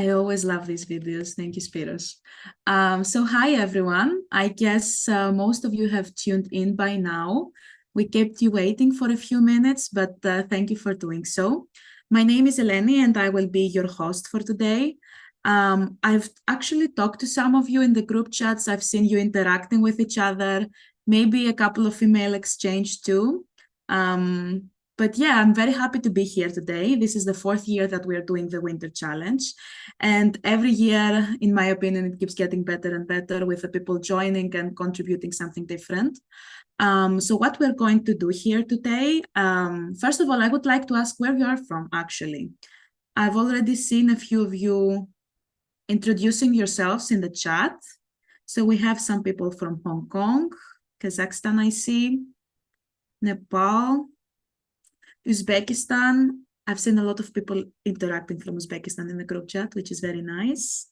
I always love these videos. Thank you, Spiros. So hi, everyone. I guess most of you have tuned in by now. We kept you waiting for a few minutes, but thank you for doing so. My name is Eleni, and I will be your host for today. I've actually talked to some of you in the group chats. I've seen you interacting with each other, maybe a couple of email exchange too. But yeah, I'm very happy to be here today. This is the 4th year that we're doing the Winter Challenge. And every year, in my opinion, it keeps getting better and better with the people joining and contributing something different. So what we're going to do here today, first of all, I would like to ask where you are from, actually. I've already seen a few of you introducing yourselves in the chat. So we have some people from Hong Kong, Kazakhstan, I see, Nepal, Uzbekistan. I've seen a lot of people interacting from Uzbekistan in the group chat, which is very nice.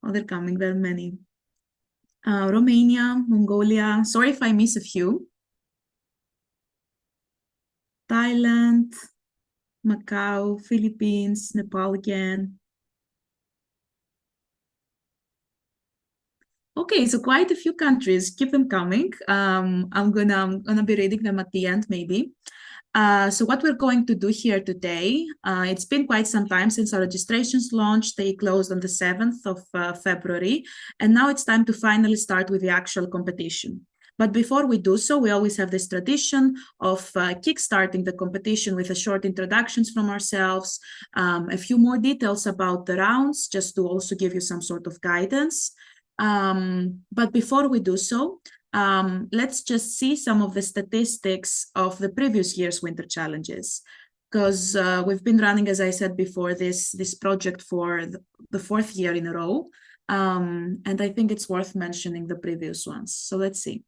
Oh, they're coming, very many. Romania, Mongolia. Sorry if I miss a few. Thailand, Macau, Philippines, Nepal again. Okay, so quite a few countries. Keep them coming. I'm gonna be reading them at the end, maybe. So what we're going to do here today, it's been quite some time since our registrations launched. They closed on the 7th of February, and now it's time to finally start with the actual competition. But before we do so, we always have this tradition of kickstarting the competition with a short introductions from ourselves, a few more details about the rounds, just to also give you some sort of guidance. But before we do so, let's just see some of the statistics of the previous year's winter challenges, because we've been running, as I said before, this project for the 4th year in a row. And I think it's worth mentioning the previous ones. So let's see.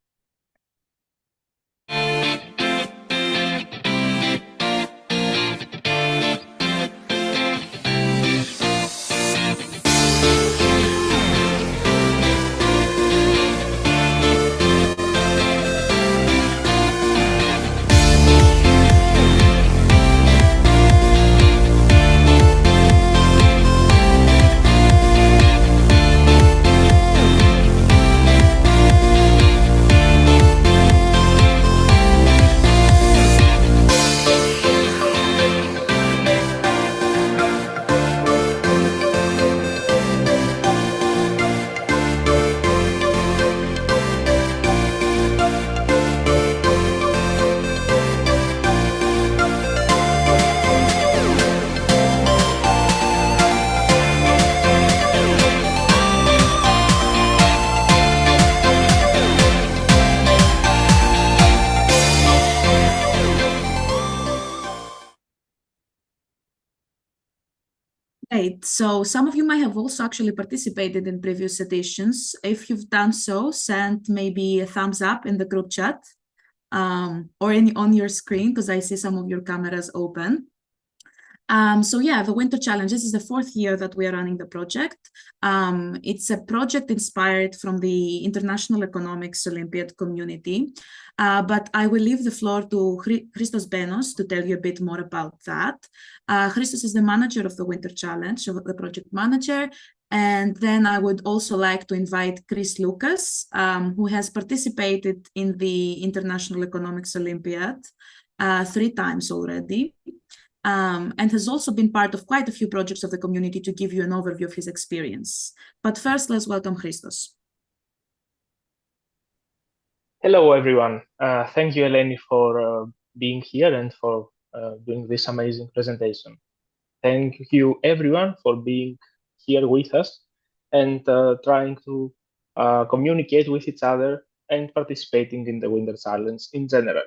Great. So some of you might have also actually participated in previous editions. If you've done so, send maybe a thumbs up in the group chat or on your screen, because I see some of your cameras open. So yeah, the Winter Challenge, this is the 4th year that we are running the project. It's a project inspired from the International Economics Olympiad community. But I will leave the floor to Christos Benos to tell you a bit more about that. Christos is the manager of the Winter Challenge, the project manager. And then I would also like to invite Chris Lucas, who has participated in the International Economics Olympiad 3 times already. And has also been part of quite a few projects of the community to give you an overview of his experience. But first, let's welcome Christos. Hello, everyone. Thank you, Eleni, for being here and for doing this amazing presentation. Thank you, everyone, for being here with us and trying to communicate with each other and participating in the Winter Challenge in general.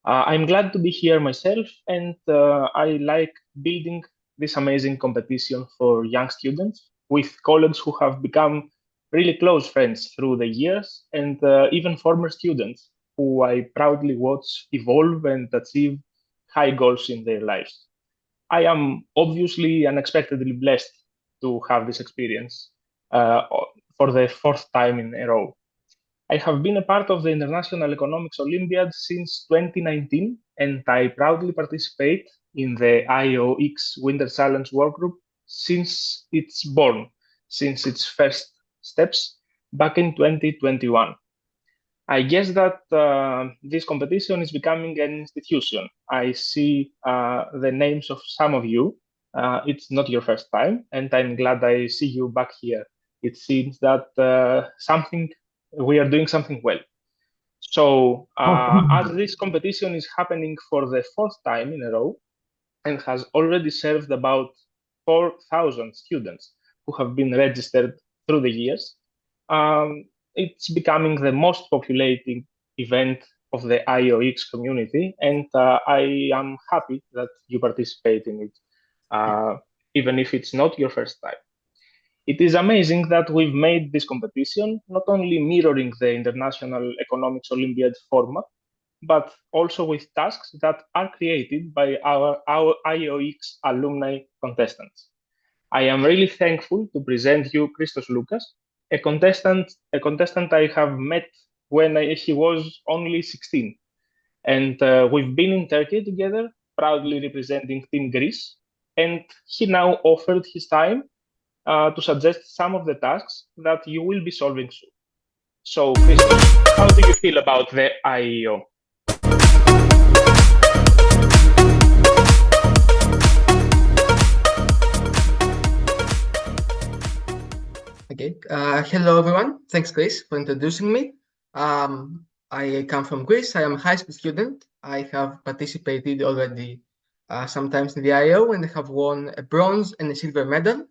I'm glad to be here myself, and I like building this amazing competition for young students with colleagues who have become really close friends through the years, and even former students who I proudly watch evolve and achieve high goals in their lives. I am obviously unexpectedly blessed to have this experience for the 4th time in a row. I have been a part of the International Economics Olympiad since 2019, and I proudly participate in the IEOx Winter Challenge workgroup since its born, since its first steps back in 2021. I guess that this competition is becoming an institution. I see the names of some of you. It's not your first time, and I'm glad I see you back here. It seems that we are doing something well. So, as this competition is happening for the fourth time in a row and has already served about 4,000 students who have been registered through the years, it's becoming the most populating event of the IEOx community, and I am happy that you participate in it, even if it's not your first time. It is amazing that we've made this competition not only mirroring the International Economics Olympiad format, but also with tasks that are created by our IEOx alumni contestants. I am really thankful to present you Christos Lucas, a contestant I have met when he was only 16. And we've been in Turkey together, proudly representing Team Greece. And he now offered his time to suggest some of the tasks that you will be solving soon. So, Christos, how do you feel about the IEO? Okay. Hello, everyone. Thanks, Chris, for introducing me. I come from Greece. I am a high school student. I have participated already sometimes in the IEO and have won a bronze and a silver medal.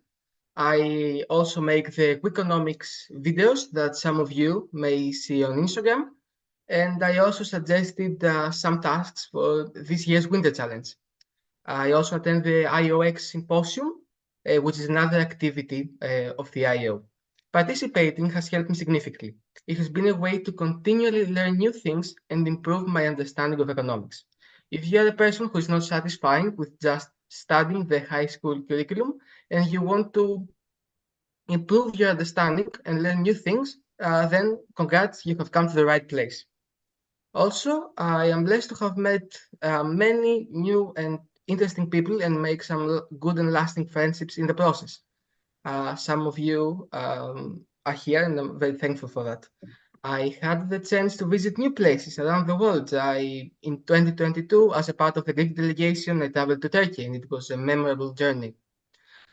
I also make the economics videos that some of you may see on Instagram. And I also suggested some tasks for this year's Winter Challenge. I also attend the IEOx Symposium, which is another activity of the IEO. Participating has helped me significantly. It has been a way to continually learn new things and improve my understanding of economics. If you are a person who is not satisfied with just studying the high school curriculum and you want to improve your understanding and learn new things, then congrats, you have come to the right place. Also, I am blessed to have met many new and interesting people and make some good and lasting friendships in the process. Some of you are here, and I'm very thankful for that. I had the chance to visit new places around the world. In 2022, as a part of the Greek delegation, I traveled to Turkey, and it was a memorable journey.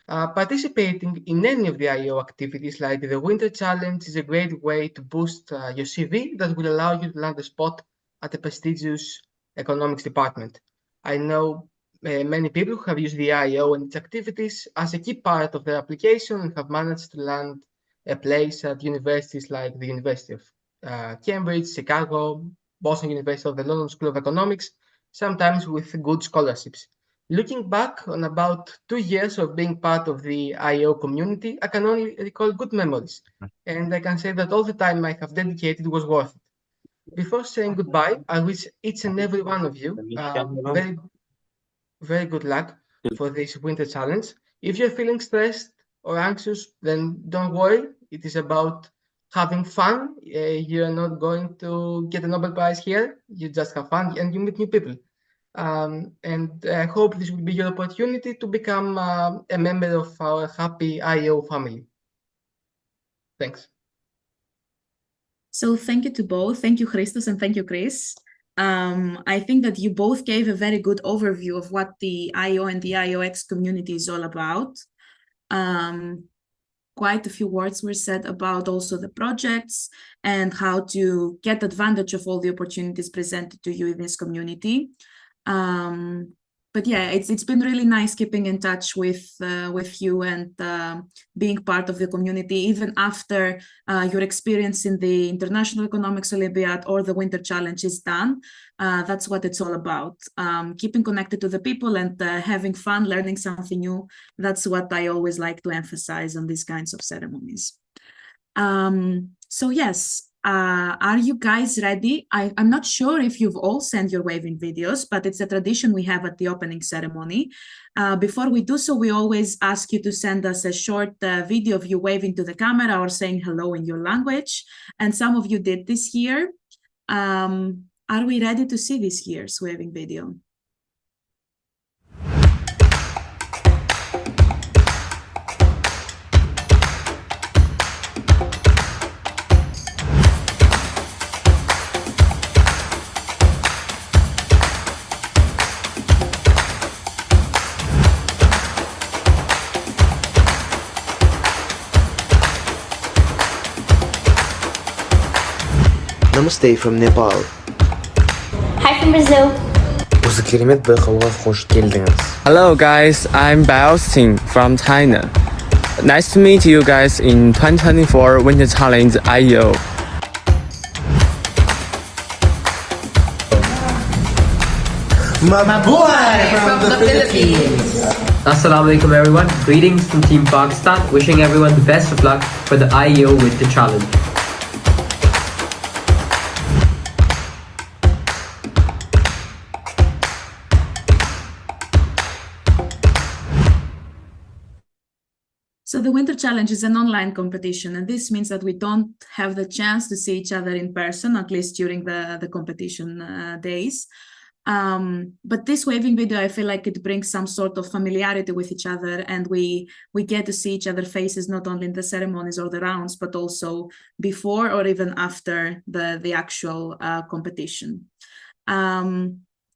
Participating in any of the IEO activities like the Winter Challenge is a great way to boost your CV that will allow you to land a spot at a prestigious economics department. I know many people who have used the IEO and its activities as a key part of their application and have managed to land a place at universities like the University of Cambridge, Chicago, Boston University, or the London School of Economics, sometimes with good scholarships. Looking back on about 2 years of being part of the IEO community, I can only recall good memories. And I can say that all the time I have dedicated was worth it. Before saying goodbye, I wish each and every one of you very, very good luck for this Winter Challenge. If you're feeling stressed or anxious, then don't worry. It is about having fun. You're not going to get a Nobel Prize here. You just have fun and you meet new people. And I hope this will be your opportunity to become a member of our happy IEO family. Thanks. So thank you to both. Thank you, Christos, and thank you, Chris. I think that you both gave a very good overview of what the IEO and the IEOx community is all about. Quite a few words were said about also the projects and how to get advantage of all the opportunities presented to you in this community. But yeah, it's been really nice keeping in touch with you and being part of the community, even after your experience in the International Economics Olympiad or the Winter Challenge is done. That's what it's all about. Keeping connected to the people and having fun, learning something new. That's what I always like to emphasize on these kinds of ceremonies. So yes. Are you guys ready? I'm not sure if you've all sent your waving videos, but it's a tradition we have at the opening ceremony. Before we do so, we always ask you to send us a short video of you waving to the camera or saying hello in your language. And some of you did this year. Are we ready to see this year's waving video? Namaste from Nepal. Hi from Brazil. Осы керемет байқауға қош келдіңіз. Hello guys, I'm Baosting from China. Nice to meet you guys in 2024 Winter Challenge IEO. Mabuhay from the Philippines. Assalamualaikum everyone. Greetings from Team Pakistan. Wishing everyone the best of luck for the IEO Winter Challenge. So the Winter Challenge is an online competition, and this means that we don't have the chance to see each other in person, at least during the competition days. But this waving video, I feel like it brings some sort of familiarity with each other, and we get to see each other's faces not only in the ceremonies or the rounds, but also before or even after the actual competition.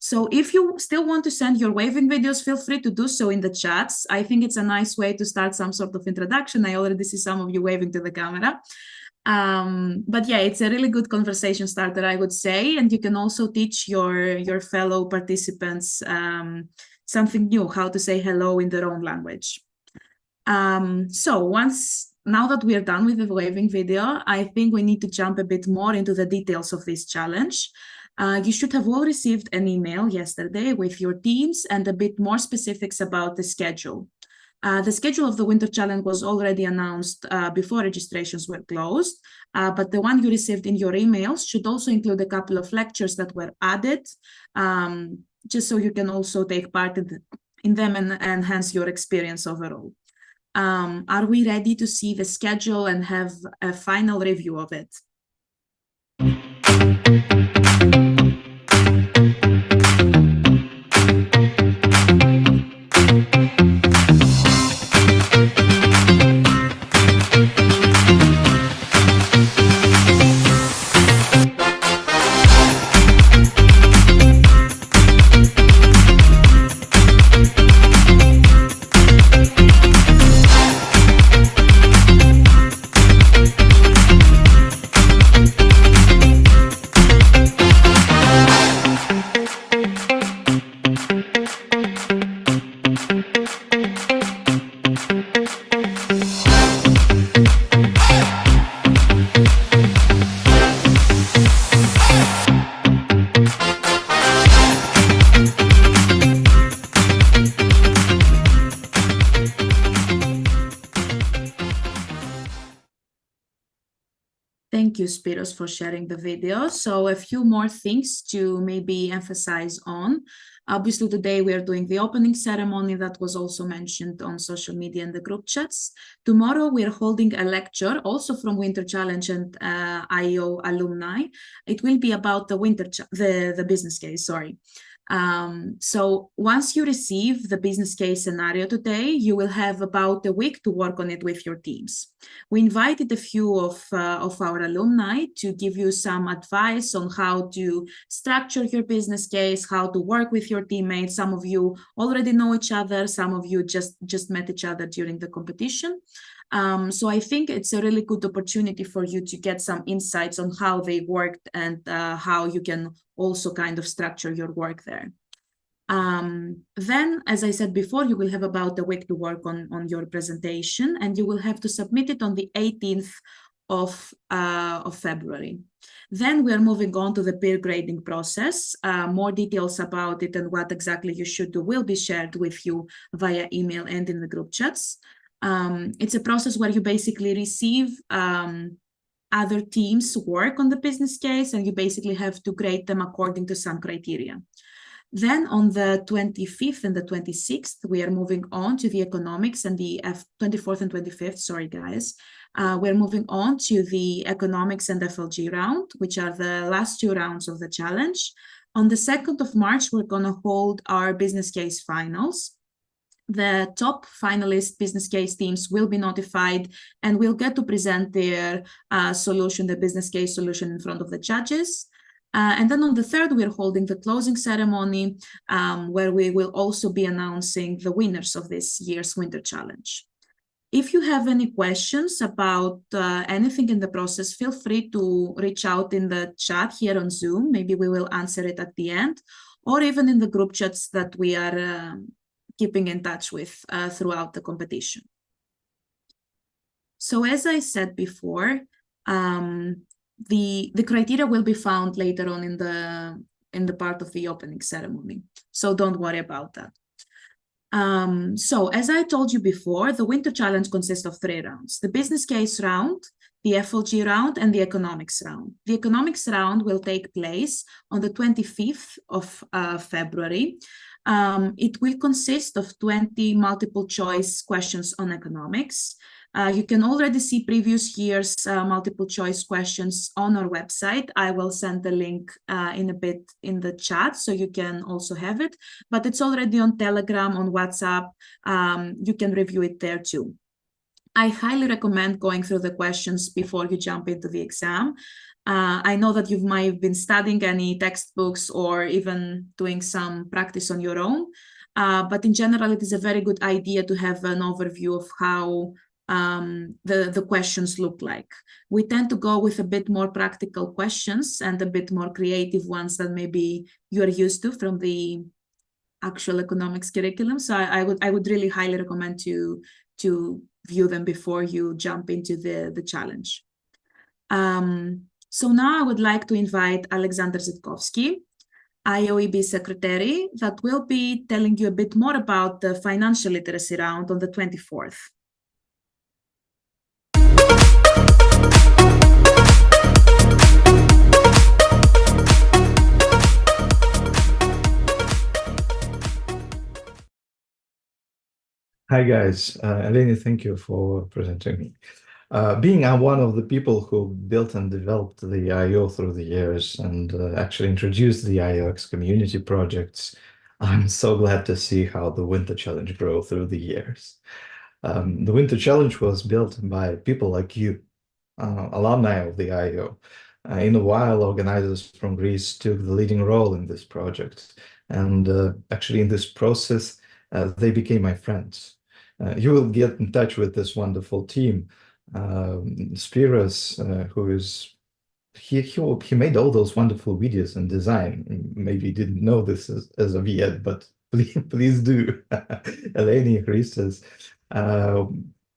So if you still want to send your waving videos, feel free to do so in the chats. I think it's a nice way to start some sort of introduction. I already see some of you waving to the camera. But yeah, it's a really good conversation starter, I would say. And you can also teach your fellow participants something new, how to say hello in their own language. Now that we are done with the waving video, I think we need to jump a bit more into the details of this challenge. You should have all received an email yesterday with your teams and a bit more specifics about the schedule. The schedule of the Winter Challenge was already announced before registrations were closed, but the one you received in your emails should also include a couple of lectures that were added, just so you can also take part in them and enhance your experience overall. Are we ready to see the schedule and have a final review of it? Thank you, Spiros, for sharing the video. So a few more things to maybe emphasize on. Obviously, today we are doing the opening ceremony that was also mentioned on social media and the group chats. Tomorrow we are holding a lecture also from Winter Challenge and IEO Alumni. It will be about the business case, sorry. So once you receive the business case scenario today, you will have about a week to work on it with your teams. We invited a few of our alumni to give you some advice on how to structure your business case, how to work with your teammates. Some of you already know each other, some of you just met each other during the competition. So I think it's a really good opportunity for you to get some insights on how they worked and how you can also kind of structure your work there. Then, as I said before, you will have about a week to work on your presentation, and you will have to submit it on the 18th of February. Then we are moving on to the peer grading process. More details about it and what exactly you should do will be shared with you via email and in the group chats. It's a process where you basically receive other teams' work on the business case, and you basically have to grade them according to some criteria. Then on the 25th and the 26th, we are moving on to the economics, and the 24th and 25th, sorry guys, we're moving on to the economics and FLG round, which are the last two rounds of the challenge. On the 2nd of March, we're going to hold our business case finals. The top finalist business case teams will be notified and will get to present their solution, the business case solution, in front of the judges. And then on the 3rd, we're holding the closing ceremony, where we will also be announcing the winners of this year's Winter Challenge. If you have any questions about anything in the process, feel free to reach out in the chat here on Zoom. Maybe we will answer it at the end, or even in the group chats that we are keeping in touch with throughout the competition. So as I said before, the criteria will be found later on in the part of the opening ceremony. So don't worry about that. So as I told you before, the Winter Challenge consists of 3 rounds: the business case round, the FLG round, and the economics round. The economics round will take place on the 25th of February. It will consist of 20 multiple choice questions on economics. You can already see previous year's multiple choice questions on our website. I will send the link in a bit in the chat so you can also have it, but it's already on Telegram, on WhatsApp. You can review it there too. I highly recommend going through the questions before you jump into the exam. I know that you might have been studying any textbooks or even doing some practice on your own, but in general, it is a very good idea to have an overview of how the questions look like. We tend to go with a bit more practical questions and a bit more creative ones than maybe you are used to from the actual economics curriculum. So I would really highly recommend to view them before you jump into the challenge. So now I would like to invite Alexander Zitkovsky, IOEB Secretary, that will be telling you a bit more about the financial literacy round on the 24th. Hi guys, Eleni, thank you for presenting me. Being I'm one of the people who built and developed the IEO through the years and actually introduced the IEOx community projects, I'm so glad to see how the Winter Challenge grew through the years. The Winter Challenge was built by people like you, alumni of the IEO. In a while, organizers from Greece took the leading role in this project. And actually in this process, they became my friends. You will get in touch with this wonderful team. Spiros, who is, he made all those wonderful videos and design. Maybe you didn't know this as of yet, but please do. Eleni, Christos.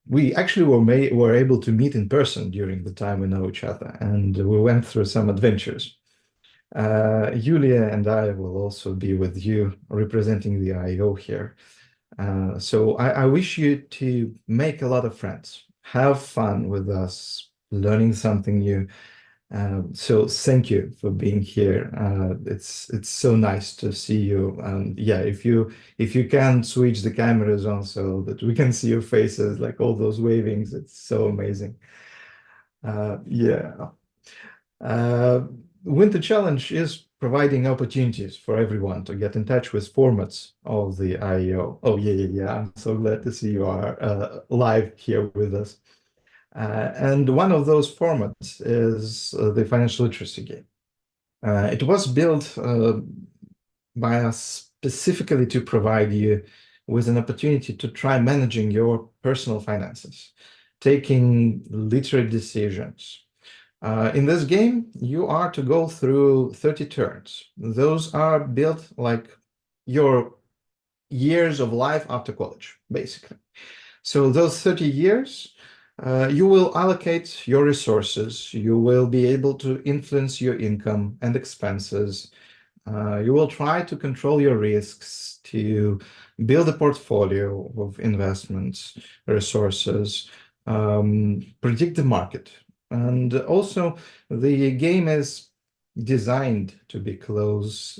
We actually were able to meet in person during the time we know each other, and we went through some adventures. Yulia and I will also be with you representing the IEO here. So I wish you to make a lot of friends, have fun with us, learning something new. So thank you for being here. It's so nice to see you. And yeah, if you can switch the cameras on so that we can see your faces, like all those wavings, it's so amazing. Yeah. Winter Challenge is providing opportunities for everyone to get in touch with formats of the IEO. Oh, yeah. I'm so glad to see you are live here with us. And one of those formats is the financial literacy game. It was built by us specifically to provide you with an opportunity to try managing your personal finances, taking literate decisions. In this game, you are to go through 30 turns. Those are built like your years of life after college, basically. So those 30 years, you will allocate your resources. You will be able to influence your income and expenses. You will try to control your risks, to build a portfolio of investments, resources, predict the market. And also, the game is designed to be close,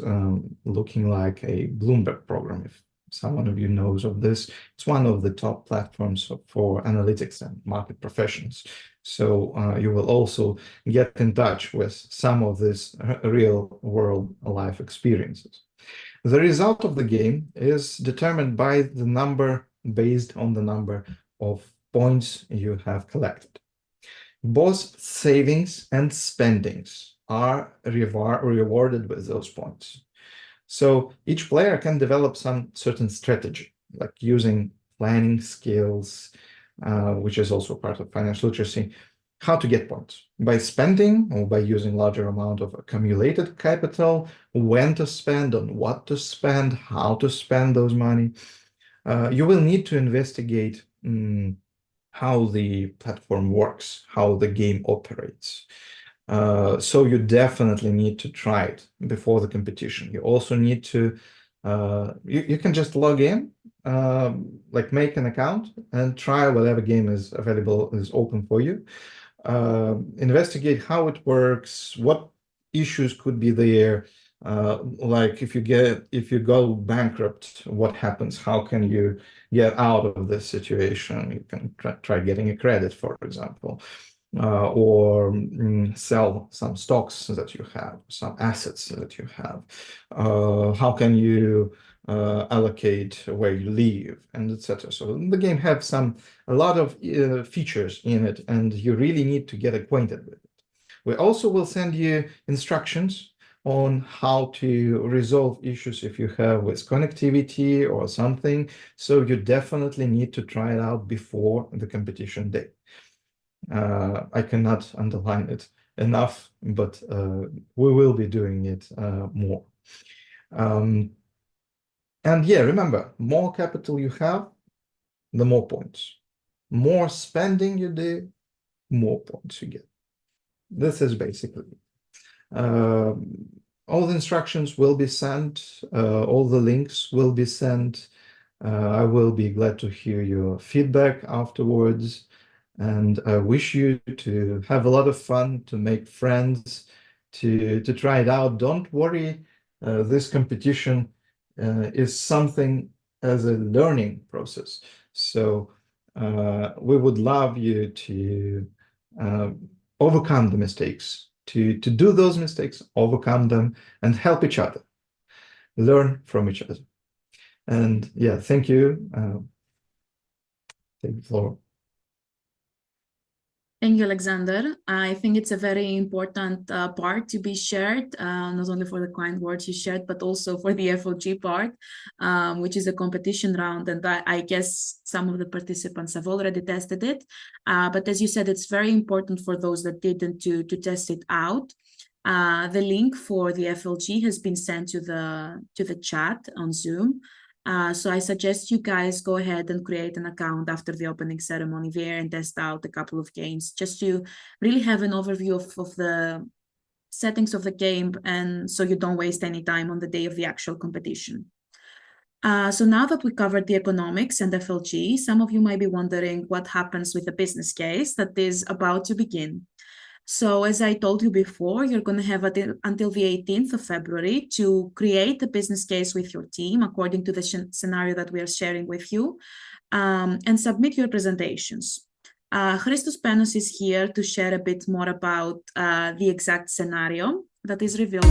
looking like a Bloomberg program. If someone of you knows of this, it's one of the top platforms for analytics and market professions. So you will also get in touch with some of these real world life experiences. The result of the game is determined by the number, based on the number of points you have collected. Both savings and spendings are rewarded with those points. So each player can develop some certain strategy, like using planning skills, which is also part of financial literacy, how to get points by spending or by using larger amount of accumulated capital, when to spend, on what to spend, how to spend those money. You will need to investigate how the platform works, how the game operates. So you definitely need to try it before the competition. You also need to, you can just log in, like make an account and try whatever game is available, is open for you. Investigate how it works, what issues could be there. Like if you go bankrupt, what happens? How can you get out of this situation? You can try getting a credit, for example, or sell some stocks that you have, some assets that you have. How can you allocate where you live, and etc. So the game has a lot of features in it, and you really need to get acquainted with it. We also will send you instructions on how to resolve issues if you have with connectivity or something. So you definitely need to try it out before the competition day. I cannot underline it enough, but we will be doing it more. And yeah, remember, more capital you have, the more points. More spending you do, more points you get. This is basically all the instructions will be sent, all the links will be sent. I will be glad to hear your feedback afterwards, and I wish you to have a lot of fun, to make friends, to try it out. Don't worry, this competition is something as a learning process. So we would love you to overcome the mistakes, to do those mistakes, overcome them, and help each other, learn from each other. And yeah, thank you. Take the floor. Thank you, Alexander. I think it's a very important part to be shared, not only for the kind words you shared, but also for the FOG part, which is a competition round. And I guess some of the participants have already tested it. But as you said, it's very important for those that didn't to test it out. The link for the FLG has been sent to the chat on Zoom. So I suggest you guys go ahead and create an account after the opening ceremony there and test out a couple of games, just to really have an overview of the settings of the game, and so you don't waste any time on the day of the actual competition. So now that we covered the economics and FLG, some of you might be wondering what happens with the business case that is about to begin. So as I told you before, you're going to have until the 18th of February to create a business case with your team according to the scenario that we are sharing with you, and submit your presentations. Christos Panos is here to share a bit more about the exact scenario that is revealed.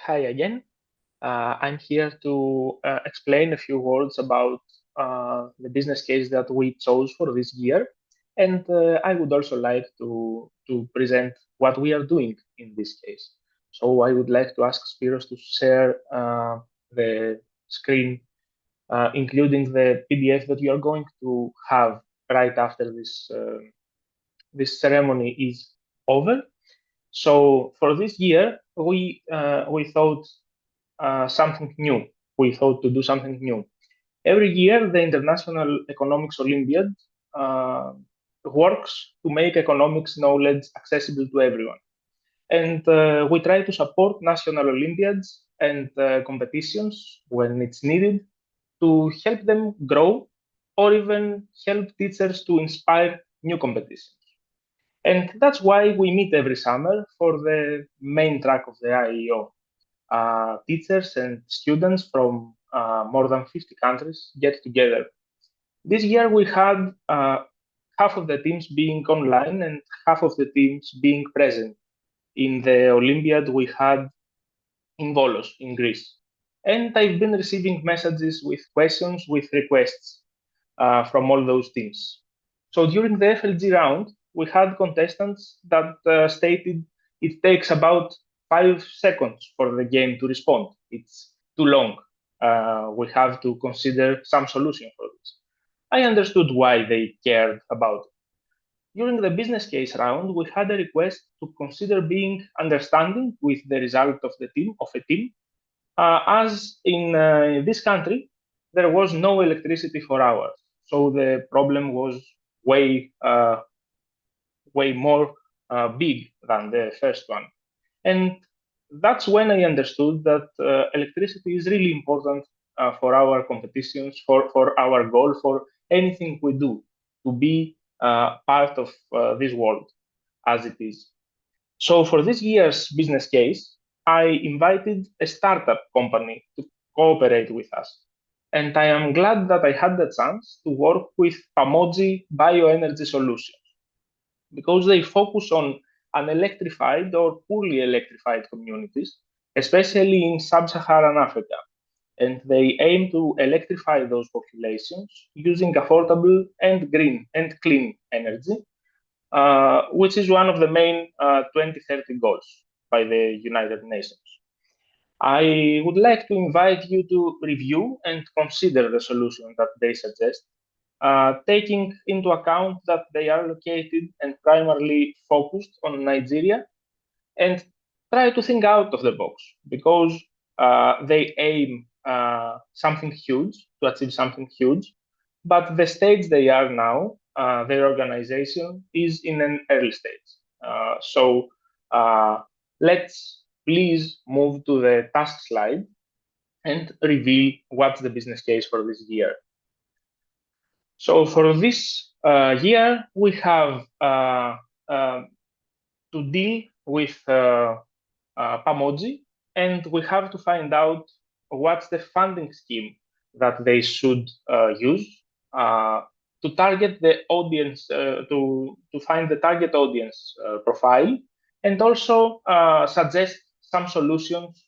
Hi again. I'm here to explain a few words about the business case that we chose for this year. And I would also like to present what we are doing in this case. So I would like to ask Spiros to share the screen, including the PDF that you are going to have right after this ceremony is over. So for this year, we thought something new. We thought to do something new. Every year, the International Economics Olympiad works to make economics knowledge accessible to everyone. And we try to support national Olympiads and competitions when it's needed to help them grow, or even help teachers to inspire new competitions. And that's why we meet every summer for the main track of the IEO. Teachers and students from more than 50 countries get together. This year we had half of the teams being online and half of the teams being present in the Olympiad we had in Volos in Greece. And I've been receiving messages with questions, with requests from all those teams. So during the FLG round, we had contestants that stated it takes about 5 seconds for the game to respond. It's too long. We have to consider some solution for this. I understood why they cared about it. During the business case round, we had a request to consider being understanding with the result of a team, as in this country, there was no electricity for hours. So the problem was way more big than the first one. And that's when I understood that electricity is really important for our competitions, for our goal, for anything we do, to be part of this world as it is. So for this year's business case, I invited a startup company to cooperate with us. And I am glad that I had the chance to work with Pamoji Bioenergy Solutions, because they focus on unelectrified or poorly electrified communities, especially in sub-Saharan Africa. And they aim to electrify those populations using affordable and green and clean energy, which is one of the main 2030 goals by the United Nations. I would like to invite you to review and consider the solution that they suggest, taking into account that they are located and primarily focused on Nigeria, and try to think out of the box, because they aim something huge, to achieve something huge, but the stage they are now, their organization is in an early stage. So let's please move to the task slide and reveal what's the business case for this year. So for this year, we have to deal with Pamoji, and we have to find out what's the funding scheme that they should use to target the audience, to find the target audience profile, and also suggest some solutions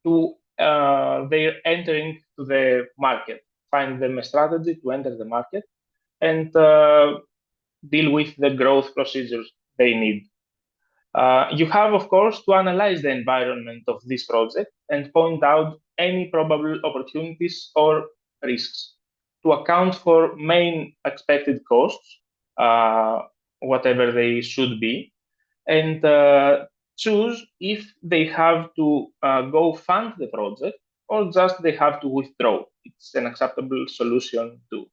to their entering to the market, find them a strategy to enter the market, and deal with the growth procedures they need. You have, of course, to analyze the environment of this project and point out any probable opportunities or risks, to account for main expected costs, whatever they should be, and choose if they have to go fund the project or just they have to withdraw. It's an acceptable solution too.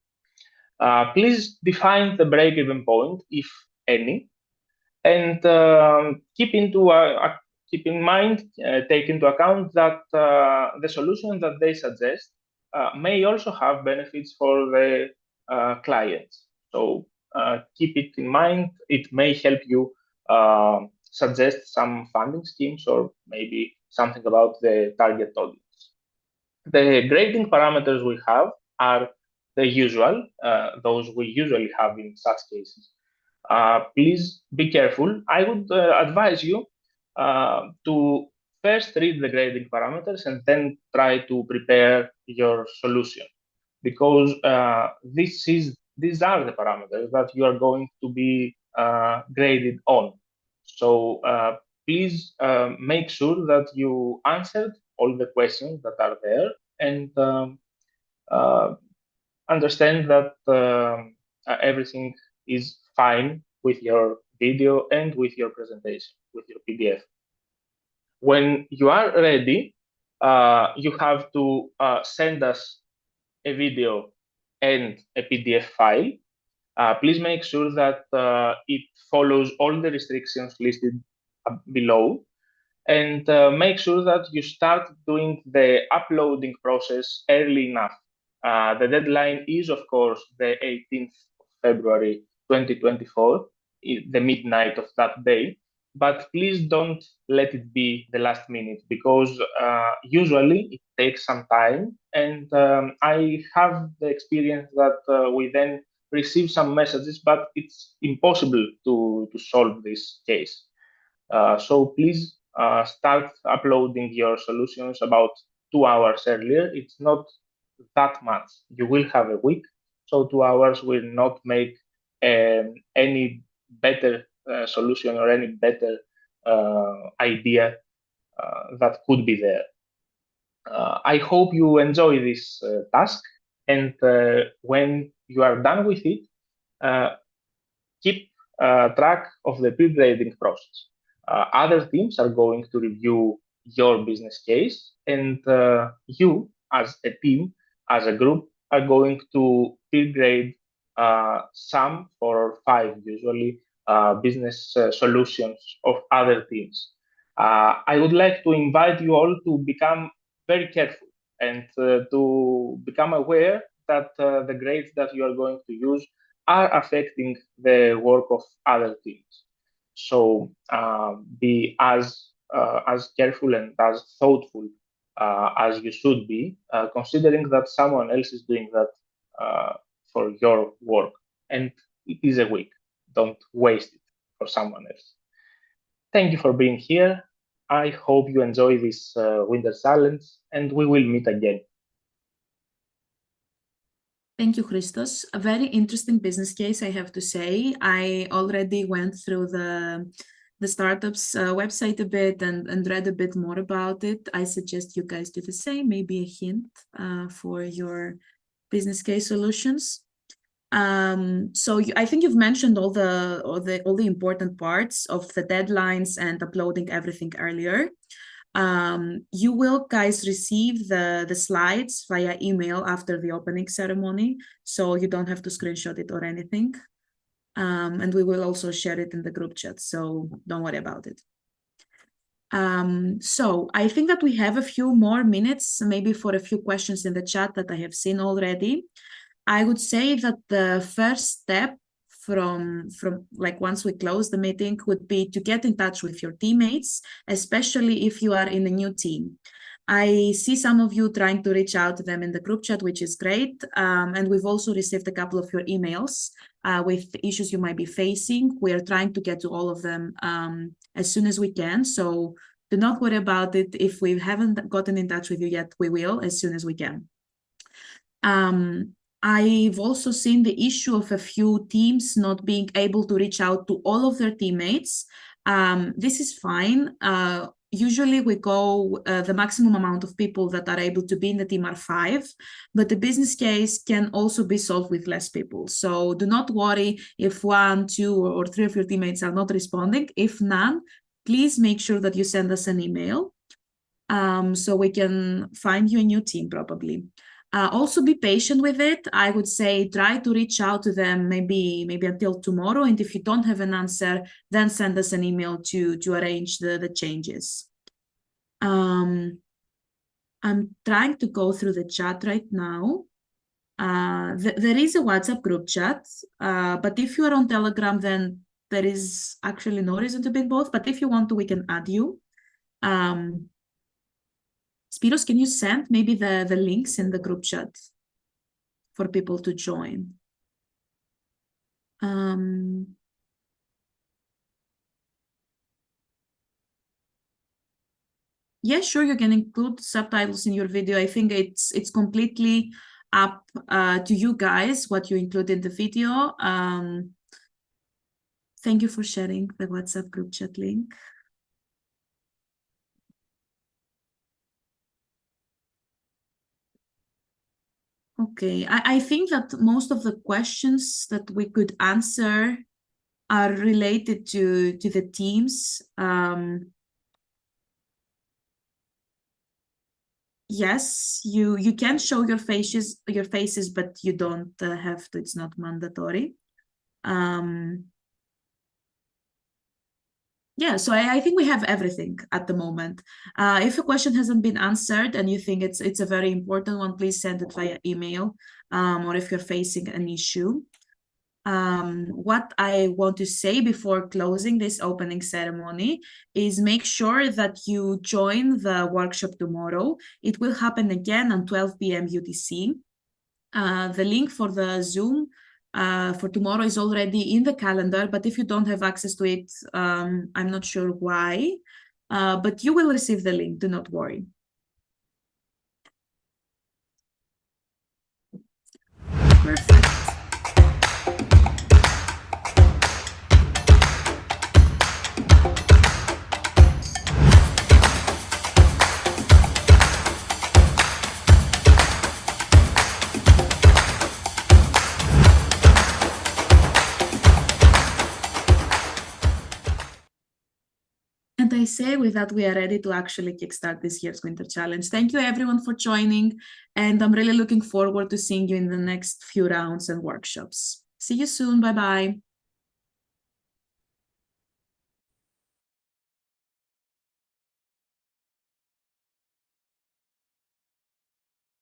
Please define the break-even point, if any, and keep in mind, take into account that the solution that they suggest may also have benefits for the clients. So keep it in mind. It may help you suggest some funding schemes or maybe something about the target audience. The grading parameters we have are the usual, those we usually have in such cases. Please be careful. I would advise you to first read the grading parameters and then try to prepare your solution, because these are the parameters that you are going to be graded on. So please make sure that you answered all the questions that are there, and understand that everything is fine with your video and with your presentation, with your PDF. When you are ready, you have to send us a video and a PDF file. Please make sure that it follows all the restrictions listed below, and make sure that you start doing the uploading process early enough. The deadline is, of course, the 18th of February 2024, the midnight of that day. But please don't let it be the last minute, because usually it takes some time. And I have the experience that we then receive some messages, but it's impossible to solve this case. So please start uploading your solutions about 2 hours earlier. It's not that much. You will have a week, so 2 hours will not make any better solution or any better idea that could be there. I hope you enjoy this task, and when you are done with it, keep track of the pre-grading process. Other teams are going to review your business case, and you, as a team, as a group, are going to pre-grade some 4 or 5, usually, business solutions of other teams. I would like to invite you all to become very careful and to become aware that the grades that you are going to use are affecting the work of other teams. So be as careful and as thoughtful as you should be, considering that someone else is doing that for your work, and it is a week. Don't waste it for someone else. Thank you for being here. I hope you enjoy this winter challenge, and we will meet again. Thank you, Christos. A very interesting business case, I have to say. I already went through the startup's website a bit and read a bit more about it. I suggest you guys do the same, maybe a hint for your business case solutions. I think you've mentioned all the important parts of the deadlines and uploading everything earlier. You will guys receive the slides via email after the opening ceremony, so you don't have to screenshot it or anything. And we will also share it in the group chat, so don't worry about it. So I think that we have a few more minutes, maybe for a few questions in the chat that I have seen already. I would say that the first step from like once we close the meeting would be to get in touch with your teammates, especially if you are in a new team. I see some of you trying to reach out to them in the group chat, which is great. And we've also received a couple of your emails with issues you might be facing. We are trying to get to all of them as soon as we can. So do not worry about it. If we haven't gotten in touch with you yet, we will as soon as we can. I've also seen the issue of a few teams not being able to reach out to all of their teammates. This is fine. Usually we go, the maximum amount of people that are able to be in the team are 5, but the business case can also be solved with less people. So do not worry if 1, 2, or 3 of your teammates are not responding. If none, please make sure that you send us an email so we can find you a new team probably. Also be patient with it. I would say try to reach out to them maybe until tomorrow. And if you don't have an answer, then send us an email to arrange the changes. I'm trying to go through the chat right now. There is a WhatsApp group chat, but if you are on Telegram, then there is actually no reason to be in both. But if you want to, we can add you. Spiros, can you send maybe the links in the group chat for people to join? Yeah, sure, you can include subtitles in your video. I think it's completely up to you guys what you include in the video. Thank you for sharing the WhatsApp group chat link. Okay, I think that most of the questions that we could answer are related to the teams. Yes, you can show your faces, but you don't have to. It's not mandatory. Yeah, so I think we have everything at the moment. If a question hasn't been answered and you think it's a very important one, please send it via email, or if you're facing an issue. What I want to say before closing this opening ceremony is make sure that you join the workshop tomorrow. It will happen again on 12 p.m. UTC. The link for the Zoom for tomorrow is already in the calendar, but if you don't have access to it, I'm not sure why, but you will receive the link, do not worry. Perfect. And I say with that, we are ready to actually kickstart this year's Winter Challenge. Thank you everyone for joining. And I'm really looking forward to seeing you in the next few rounds and workshops. See you soon. Bye-bye.